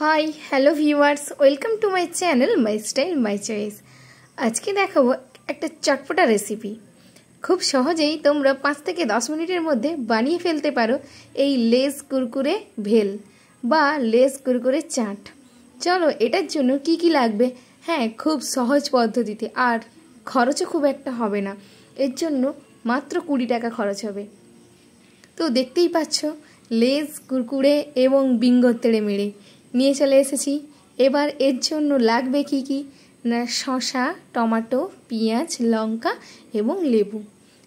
Hi hello viewers, welcome to my channel my style my choice. আজকে দেখাবো একটা চটপটা recipe. খুব সহজেই তোমরা 5 থেকে 10 মিনিটের মধ্যে বানিয়ে ফেলতে পারো এই লেস কুরকুরে ভেল বা লেস কুরকুরে চাট। চলো এটার জন্য কি কি লাগবে। হ্যাঁ, খুব সহজ পদ্ধতিতে, আর খরচও খুব একটা হবে না। এর জন্য মাত্র 20 টাকা খরচ হবে। তো দেখতেই পাচ্ছ, লেস কুরকুরে এবং বিঙ্গো তেড়ে মেড়ে নিয়ে চলে এসেছি। এবার এর জন্য লাগবে কি কি না, শসা, টমেটো, পেঁয়াজ, লঙ্কা এবং লেবু।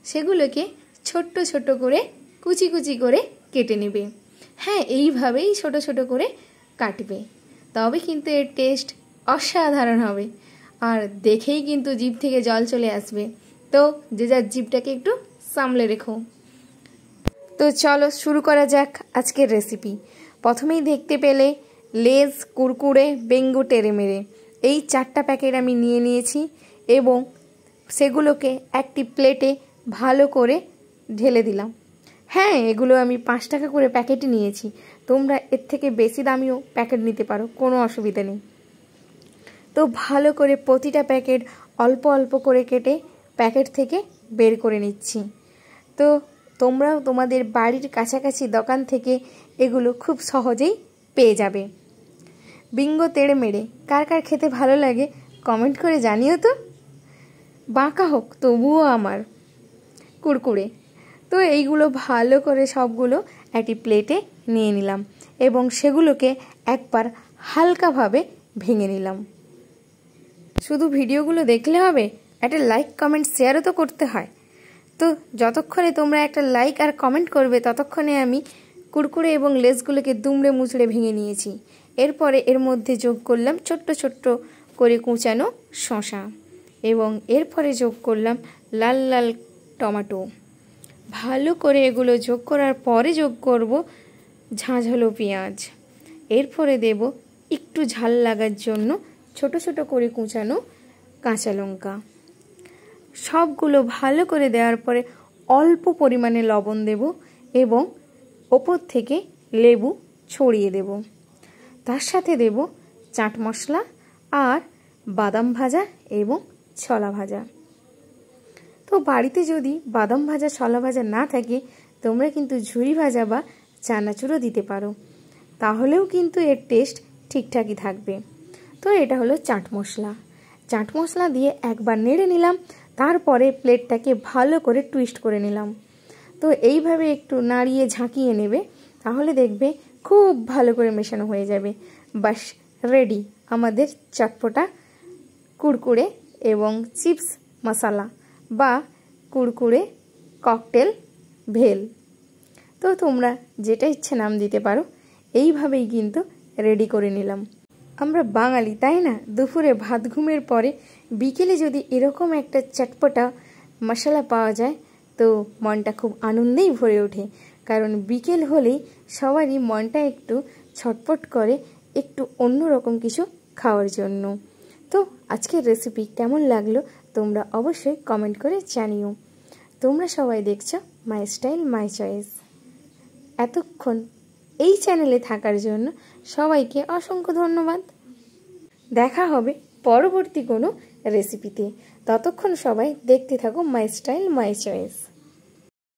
সেগুলোকে ছোট্ট ছোট করে কুচি কুচি করে কেটে নেবে। হ্যাঁ, এইভাবেই ছোট ছোট করে কাটবে, তবে কিন্তু এর টেস্ট অসাধারণ হবে। আর দেখেই কিন্তু জিভ থেকে জল চলে আসবে। তো যে যার জিভটাকে একটু সামলে রেখো। তো চলো শুরু করা যাক আজকের রেসিপি। প্রথমেই দেখতে পেলে লেস কুরকুরে বেঙ্গো টেরে মেরে এই 4টা প্যাকেট আমি নিয়ে নিয়েছি এবং সেগুলোকে একটি প্লেটে ভালো করে ঢেলে দিলাম। হ্যাঁ, এগুলো আমি 5 টাকা করে প্যাকেটে নিয়েছি। তোমরা এর থেকে বেশি দামিও প্যাকেট নিতে পারো, কোনো অসুবিধা নেই। তো ভালো করে প্রতিটা প্যাকেট অল্প অল্প করে কেটে প্যাকেট থেকে বের করে নিচ্ছি। তো তোমরাও তোমাদের বাড়ির কাছাকাছি দোকান থেকে এগুলো খুব সহজেই পেয়ে যাবে। বিঙ্গো তেড়ে মেড়ে কার কার খেতে ভালো লাগে কমেন্ট করে জানিও তো। বাঁকা হোক তবুও আমার কুরকুরে। তো এইগুলো ভালো করে সবগুলো একটি প্লেটে নিয়ে নিলাম এবং সেগুলোকে একবার হালকাভাবে ভেঙে নিলাম। শুধু ভিডিওগুলো দেখলে হবে, একটা লাইক কমেন্ট শেয়ারও তো করতে হয়। তো যতক্ষণে তোমরা একটা লাইক আর কমেন্ট করবে ততক্ষণে আমি কুরকুরে এবং লেসগুলোকে দুমড়ে মুচড়ে ভেঙে নিয়েছি। এরপরে এর মধ্যে যোগ করলাম ছোট্ট ছোট্ট করে কুচানো শসা এবং এরপরে যোগ করলাম লাল লাল টমেটো। ভালো করে এগুলো যোগ করার পরে যোগ করব ঝাঁঝালো পেঁয়াজ। এরপরে দেব একটু ঝাল লাগার জন্য ছোট ছোট করে কুচানো কাঁচা লঙ্কা। সবগুলো ভালো করে দেওয়ার পরে অল্প পরিমাণে লবণ দেব এবং ওপর থেকে লেবু ছড়িয়ে দেব। তার সাথে দেব চাট মশলা আর বাদাম ভাজা এবং ছোলা ভাজা। তো বাড়িতে যদি বাদাম ভাজা ছোলা ভাজা না থাকে, তোমরা কিন্তু ঝুরি ভাজা বা চানাচুরও দিতে পারো, তাহলেও কিন্তু এর টেস্ট ঠিকঠাকই থাকবে। তো এটা হলো চাট মশলা। চাট মশলা দিয়ে একবার নেড়ে নিলাম, তারপরে প্লেটটাকে ভালো করে টুইস্ট করে নিলাম। তো এইভাবে একটু নাড়িয়ে ঝাঁকিয়ে নেবে, তাহলে দেখবে খুব ভালো করে মেশানো হয়ে যাবে। বাস রেডি আমাদের চটপটা কুরকুরে এবং চিপস মশলা বা কুরকুরে ককটেল ভেল। তো তোমরা যেটা ইচ্ছে নাম দিতে পারো। এইভাবেই কিন্তু রেডি করে নিলাম। আমরা বাঙালি, তাই না? দুপুরে ভাত ঘুমের পরে বিকেলে যদি এরকম একটা চটপটা মশলা পাওয়া যায় তো মনটা খুব আনন্দেই ভরে ওঠে। কারণ বিকেল হলেই সবারই মনটা একটু ছটপট করে একটু অন্যরকম কিছু খাওয়ার জন্য। তো আজকের রেসিপি কেমন লাগলো তোমরা অবশ্যই কমেন্ট করে জানিও। তোমরা সবাই দেখছো মাই স্টাইল মাই চয়েস। এতক্ষণ এই চ্যানেলে থাকার জন্য সবাইকে অসংখ্য ধন্যবাদ। দেখা হবে পরবর্তী কোনো রেসিপিতে। ততক্ষণ সবাই দেখতে থাকো মাই স্টাইল মাই চয়েস।